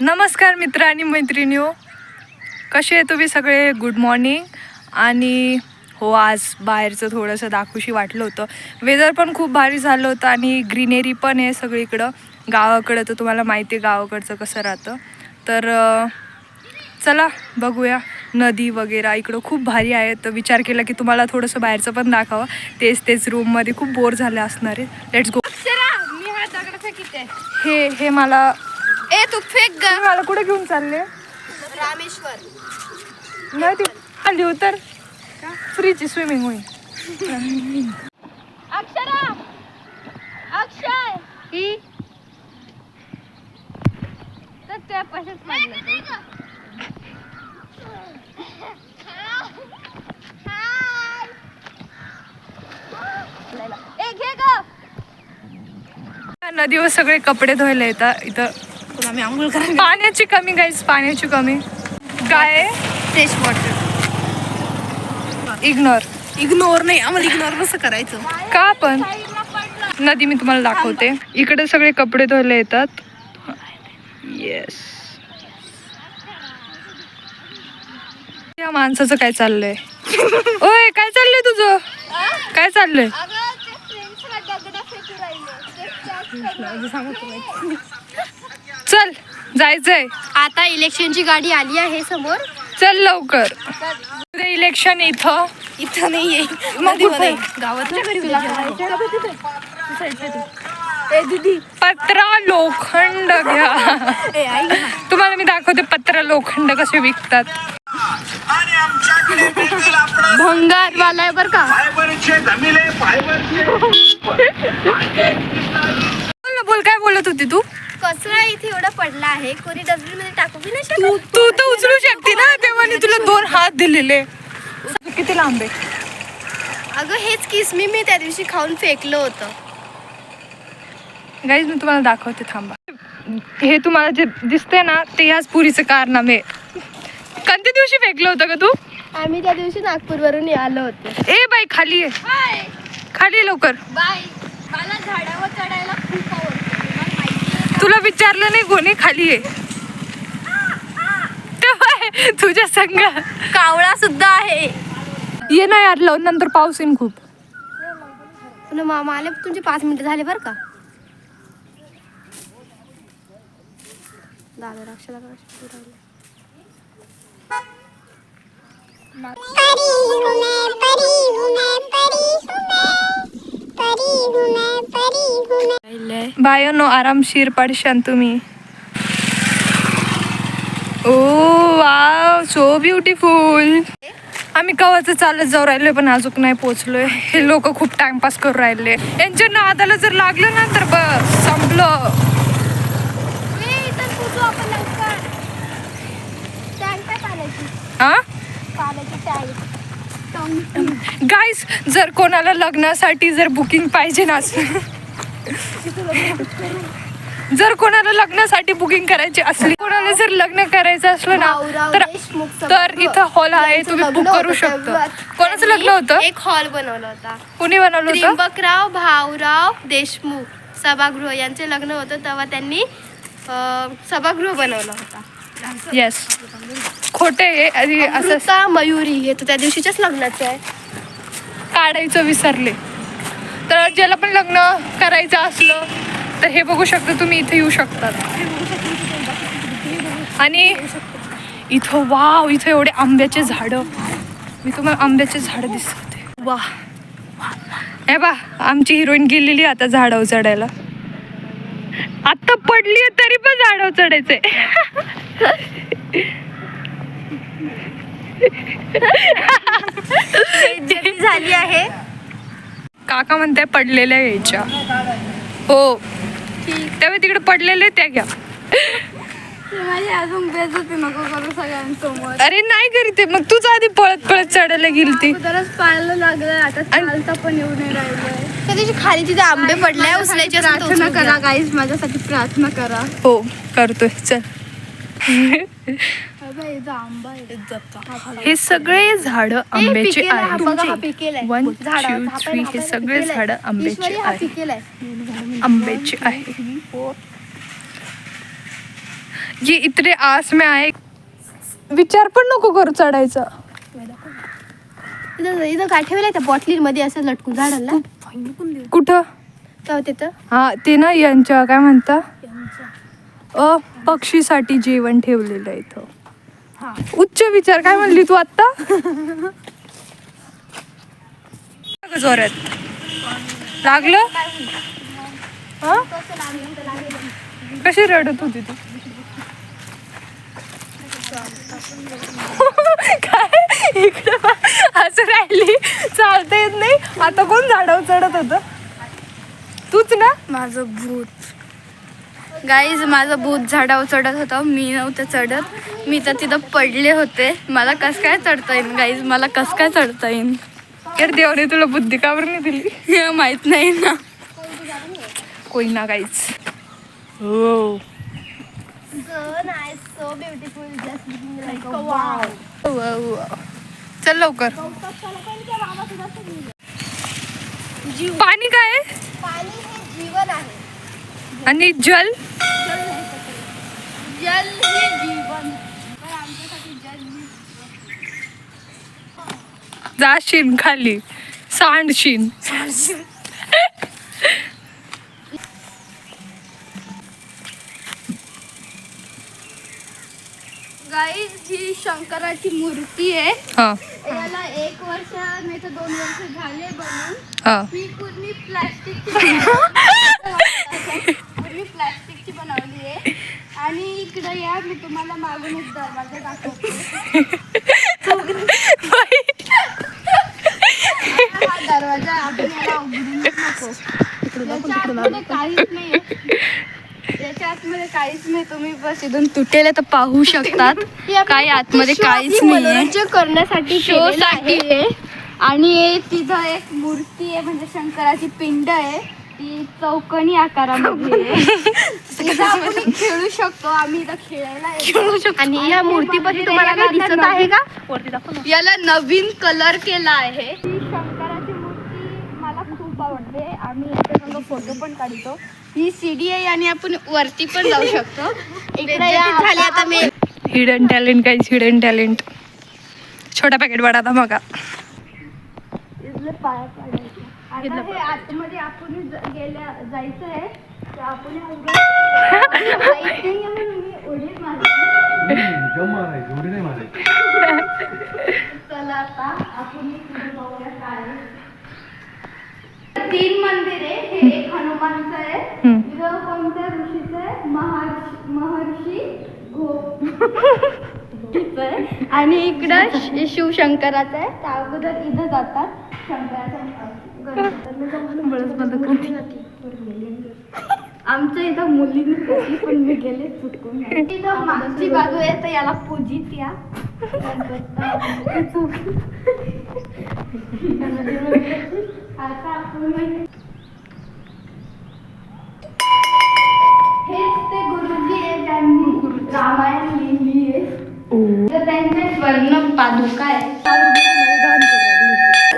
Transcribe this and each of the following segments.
नमस्कार मित्र आणि मैत्रिणीओ, कसे आहे तुम्ही सगळे? Good morning. आणि हो, आज बाहेरचं थोडंसं दाखवूशी वाटलं होतं. वेदर पण खूप भारी झालं होतं आणि ग्रीनरी पण आहे सगळीकडं. गावाकडं तर तुम्हाला माहिती आहे गावाकडचं कसं राहतं. तर चला बघूया, नदी वगैरे इकडं खूप भारी आहे. तर विचार केला की तुम्हाला थोडंसं बाहेरचं पण दाखवावं. तेच रूममध्ये खूप बोर झाले असणार आहे. Let's go. हे मला तू फेक ग. मला कुठे घेऊन चालले? रामेश्वर. नाही ती आली उतर, फ्रीची स्विमिंग होईल. अक्षरा, अक्षय ही तर त्या पैसेच पडलं. घे ग. नदीवर सगळे कपडे धुवायला येतात. इथं आम्ही आंघोळ करा. पाण्याची कमी गाईस, पाण्याची कमी. काय फ्रेश वॉटर. इग्नोर नाही, आम्हाला इग्नोर कसं करायचं? का पण नदी मी तुम्हाला दाखवते. इकडे सगळे कपडे धुवायला येतात. येस. या माणसाचं काय चाललंय? ओय, काय चाललंय तुझं? काय चाललंय? चल जायचंय आता इलेक्शनची गाडी आली आहे समोर. चल लवकर. इलेक्शन इथं नाहीये, मग कुठे? गावात. पत्रा लोखंड घ्या. तुम्हाला मी दाखवते पत्रा लोखंड कसे विकतात. भंगार वाला आहे बर का. बोल काय बोलत होती तू? कचरा इथे एवढा पडला आहे, कोणी डस्टबिन मध्ये टाकू बी नाही शकत. तू तर उचलू शकते ना, तेव्हा मी तुला 2 हात दिलेले. किती लांब आहे? अगं हेच किसमी मी त्या दिवशी खाऊन फेकलं होतं. गाईज मी तुम्हाला दाखवते, थांबा. हे तुम्हाला जे दिसतंय ना, ते ह्याच पुरीचं कारनामे. कोणत्या दिवशी फेकलं होतं का तू? आम्ही त्या दिवशी नागपूरवरून आलो होतो. ए बाई, खाली आहे, खाली लवकर. बाय. मला झाडावर चढायला खूप आवडतं. तुला विचारलं नाही कोणी? खाली आहे. तुझ्या संग कावळा सुद्धा आहे. ये ना यार, लावून नंतर पाऊस येईन खूप. मामा आले, तुमचे 5 मिनिटं झाले बरं का. दादा रक्षाला बायोनो, आरामशीर पडशान तुम्ही. ओ वाव, सो ब्युटिफुल. आम्ही कवाचं चालत जाऊ राहिलोय पण अजून नाही पोहोचलोय. हे लोक खूप टाइमपास करून राहिले. यांच्या नादाला जर लागलं ना तर बस संपलं. हा गाईस, जर कोणाला लग्नासाठी जर बुकिंग पाहिजे ना, जर कोणाला लग्नासाठी बुकिंग करायची असली, कोणाला जर लग्न करायचं असलं ना तर इथं हॉल आहे, तुम्ही बुक करू शकता. कोणाचं लग्न होतं? एक हॉल बनवला होता. कोणी बनवलं होतं? त्र्यंबकराव भाऊराव देशमुख सभागृह यांचे लग्न होतं, तेव्हा त्यांनी सभागृह बनवला होता. येस, खोटे आहे असं. अमृता मयुरी हे तर त्या दिवशीच्याच लग्नाचे आहे. काढायचं विसरले. तर ज्याला पण लग्न करायचं असलं तर हे बघू शकता तुम्ही, इथे येऊ शकतात. आणि इथं वाव, इथं एवढे आंब्याचे झाडं. मी तुम्हाला आंब्याचे झाडं दिसते. वा हे बा, आमची हिरोईन गेलेली आता झाडावर चढायला. आता पडली तरी पण झाडावर चढायचंय. झाली आहे. काका म्हणताय पडलेल्या घ्यायच्या. हो, तेव्हा तिकडे पडलेले त्या घ्या. अजून बेइज्जती नको करू सगळ्यांसमोर. अरे नाही करीते, मग तूच आधी पळत पळत चढायला गेली ती. जराच पाहायला लागलं, आता चालता पण येऊ नाही राहिलंय. त्या दिवशी खाली तिथे आंबे पडले, उचलायचे. प्रार्थना करा गाईज, माझ्यासाठी प्रार्थना करा. हो करतोय, चल. हे सगळे झाड आंब्याचे आहेत. 1 2 3 हे सगळे झाड आंब्याचे आहेत. आंब्याचे आहे. ये इतने आस में आहे. विचार पण नको करू चढायचा. इथं काय ठेवलंय त्या बॉटलीमध्ये असं लटकून झाडाला कुठं? तेव्हा तिथं हा ते ना यांच्या काय म्हणता पक्षीसाठी जेवण ठेवलेलं आहे इथं. उच्च विचार काय म्हणली तू आता? जोरात लागलं. हा कशी रडत होती तू? काय इकडं असं राहिली, चालता येत नाही. आता कोण झाडावर चढत होतं? तूच ना. माझं भूत गाईज, माझं भूत झाडावर चढत होतं. मी नव्हतं चढत, मी तर तिथं पडले होते. मला कसं काय चढता येईल गाईज, मला कसं काय चढता येईल? यार देवाने तुला बुद्धी का बरं नाही दिली? हे माहित नाही ना. कोई ना गाईच. हो चल लवकर. पाणी काय आहे? पाणी हे जीवन आहे. आणि जल जल हे जीवन. पण आमच्यासाठी जल ही जाशीन खाली सांडशीन. गाईज, ही शंकराची मूर्ती आहे. हा याला 1 वर्ष नाही तर 2 वर्ष झाले बनून. हा मी पूर्ण प्लॅस्टिकची बनवली आहे. आणि इकडे या, मी तुम्हाला मागून एक दरवाजा दाखवते. हा दरवाजा आपण याला उघडून नको. याच्या आतमध्ये काहीच नाही. याच्या आतमध्ये काहीच नाही. तुम्ही बस इथून तुटेले तर पाहू शकतात. काही आतमध्ये काहीच नाही. मनोरंजन करण्यासाठी शो साठी. आणि तिथं एक मूर्ती आहे, म्हणजे शंकराची पिंड आहे. ती चौकोनी आकारामध्ये आहे. इथं आपण खेळू शकतो. आम्ही इथं खेळायला येतो. आणि या मूर्तीपाशी तुम्हाला काय दिसत आहे का? याला नवीन कलर केला आहे. ही शंकराची मूर्ती मला खूप आवडते. आम्ही याच्या फोटो पण काढतो. ही सीडी आहे आणि आपण वरती पण जाऊ शकतो. इकडे झाली आता मी. Hidden talent guys, hidden talent. छोटा पॅकेट बडा था मगा. इथले पाया पडायचे. आता हे आतमध्ये आपण जायचं आहे. तर आपण चला आता आपण काय 3 मंदिर आहे. हे एक हनुमानचं आहे. इथं कोणत्या ऋषीचं आहे? महर्षी आणि इकडं शिवशंकराचं आहे. त्या अगोदर इथं जातात शंकराच्या. आमच्या इथं मुलींनी होती पण मी गेले चुकून. इथं मागची बाजू आहे, तर याला पूजित या. आता आपण हेच ते गुरुजी आहे ज्यांनी रामायण लिहिली आहे. तर त्यांचे स्वर्ण पादुका आहे.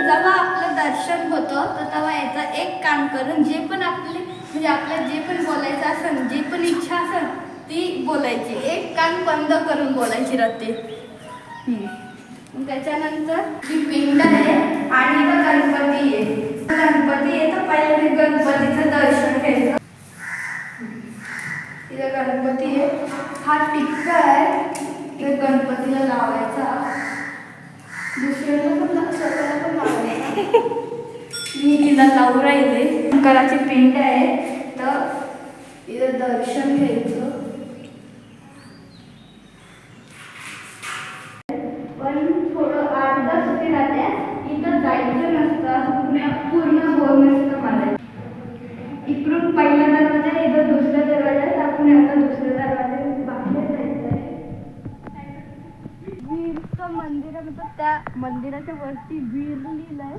जेव्हा आपलं दर्शन होतं तर तेव्हा याचा एक काम करून जे पण आपले म्हणजे आपल्याला जे पण बोलायचं असेल, जी पण इच्छा असेल ती बोलायची. एक कान बंद करून बोलायची राहते. त्याच्यानंतर ही पिंड आहे आणि इथं गणपती आहे. गणपती आहे तर पहिले गणपतीचं दर्शन घ्यायचं. इथं गणपती आहे. हा टिक्का आहे, इथे गणपतीला लावायचा. दुसऱ्याला पण स्वतःला पण लावायचा. मी तिला लावू राहिले. शंकराची पिंड आहे तर इथं दर्शन घ्यायचं. पण थोडं 8-10 सुट्टी राहते. इथं जायचं नसतं, पूर्ण बोल नसतं मला. इकडून पहिला दरवाजा, इथं दुसरा दरवाजा आहे. आपण आता दुसऱ्या दरवाजा बाहेर जायचं आहे. वीरचं मंदिर आहे, म्हणजे त्या मंदिराच्या वरती वीर लिहिलंय.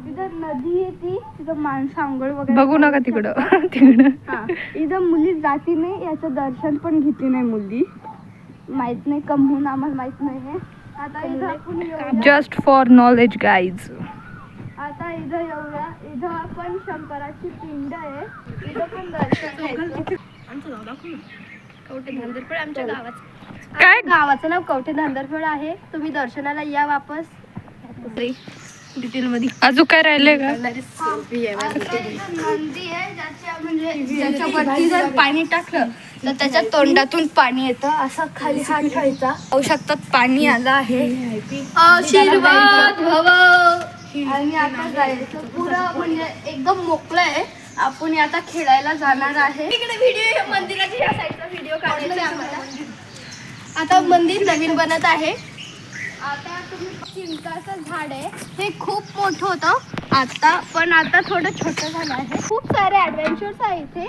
तिथं नदी आहे, तिथं माणसं आंघोळ वगैरे बघू नका तिकडं. तिकडं इथं मुली जाती नाही, याचं दर्शन पण घेते नाही मुली. माहित नाही का म्हणून आम्हाला माहित नाही. आता इथं आपण येऊया. Just for knowledge guys. आता इथं येऊया. इथं आपण शंकराची पिंड आहे. इथं पण दर्शन घ्यायचं. कवठे धांदरफळ आमच्या गावाचं. काय? गावाचं नाव कवठे धांदरफळ आहे. तुम्ही दर्शनाला या वापस. डिटेल मध्ये अजून काय राहिलंय का? नंदी आहे ज्याच्यावरती जर पाणी टाकलं तर त्याच्या तोंडातून पाणी येतं. असं खाली हात ठेवायचा. पाहू शकतात पाणी आलं आहे. आशीर्वाद भव. आणि आता जायचं पुढं म्हणजे एकदम मोकळं आहे. आपण आता खेळायला जाणार आहे. इकडे व्हिडिओ मंदिराची या साईडचा व्हिडिओ काढायचा आहे आम्हाला. आता मंदिर नवीन बनत आहे. आता तुम्ही चिंचाचं झाड आहे. हे खूप मोठं होतं आता, पण आता थोडं छोटं झालं आहे. खूप सारे ॲडव्हेंचर्स आहे इथे.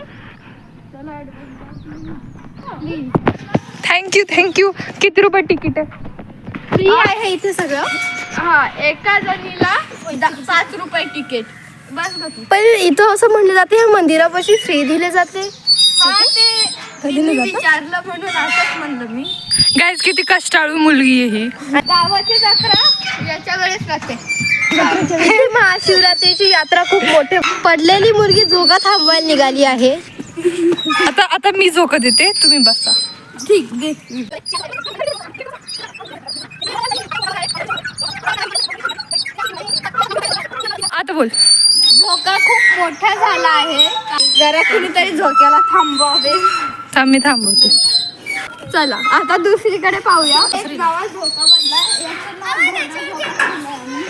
चला प्लीज. थँक्यू. किती रुपये तिकीट आहे? फ्री आहे इथे सगळं. हा, एका जणीला 5 रुपये तिकीट. बस का तू. पण इथं असं म्हणलं जाते या मंदिरापाशी फ्री दिले जाते. हा, ते मी विचारलं म्हणून असंच म्हणलं मी. गाईज किती कष्टाळू मुलगी आहे ही. गावाची जत्रा याच्या वेळेस लागते. महाशिवरात्रीची यात्रा खूप मोठी. पडलेली मुलगी जोगा थांबवायला निघाली आहे. आता मी झोका देते, तुम्ही बसा. ठीक दे. आता बोल. झोका खूप मोठा झाला आहे. जरा कुणीतरी झोक्याला थांबवावे. मी थांबवते. चला आता दुसरीकडे पाहूया. एक गावात झोका बनलाय. याचं नाव घोडा झोका ठेवलंय आम्ही.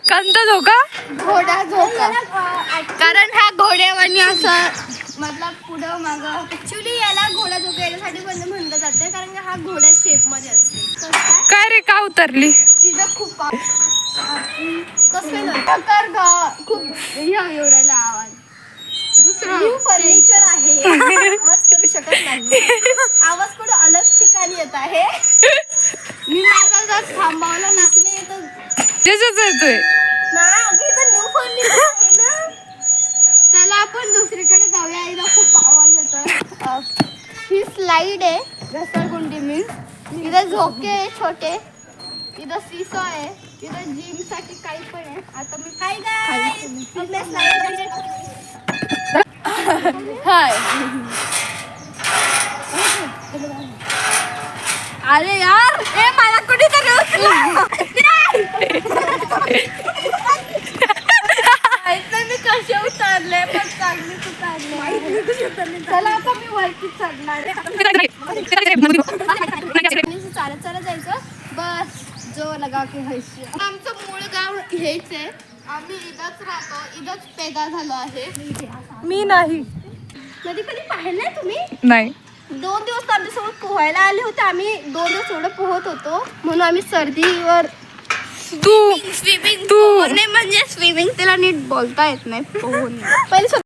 कोणता झोका? घोडा झोका. कारण ह्या घोड्यावानी असं मतलब पुढं मागं. ऍक्च्युली याला घोडा झोका याच्यासाठी म्हणलं जाते कारण की हा घोड्या शेप मध्ये असते. काय रे, का उतरली? तिथं खूप कसं खूप येऊ राहिला आवाज. दुसरं फर्निचर आहे. आवाज करू शकत नाही. आवाज कुठं अलग ठिकाणी येत आहे. मी माझा जर थांबवला नसले तर त्याच्याच येतोय न्यू फर्निचर आहे ना. चला आपण दुसरीकडे जाऊया. इथं खूप आवाज येतोय. ही स्लाइड आहे. घसरगुंडी मीन्स. इथं झोके आहे छोटे. इथं सीसॉ आहे. इथं जिम साठी काही पण आहे. आता मी काय हाय. अरे यार, ए मला कुठेतरी मी कसे उतरले पण चांगलीच उतरले. चला आता मी वरती चढणार आहे. चालत जायचं. बस जो लगा के हैशी. आमचं मूळ गाव हेच आहे. आम्ही इथंच राहतो. इथंच पैदा झालो आहे. मी नाही. कधी पाहिलंय तुम्ही? नाही. 2 दिवस आमच्यासोबत पोहायला आले होते. आम्ही 2 दिवस एवढं पोहत होतो म्हणून आम्ही सर्दीवर. स्विमिंग पोहणे म्हणजे स्विमिंग, तिला नीट बोलता येत नाही. पोहणे पहिले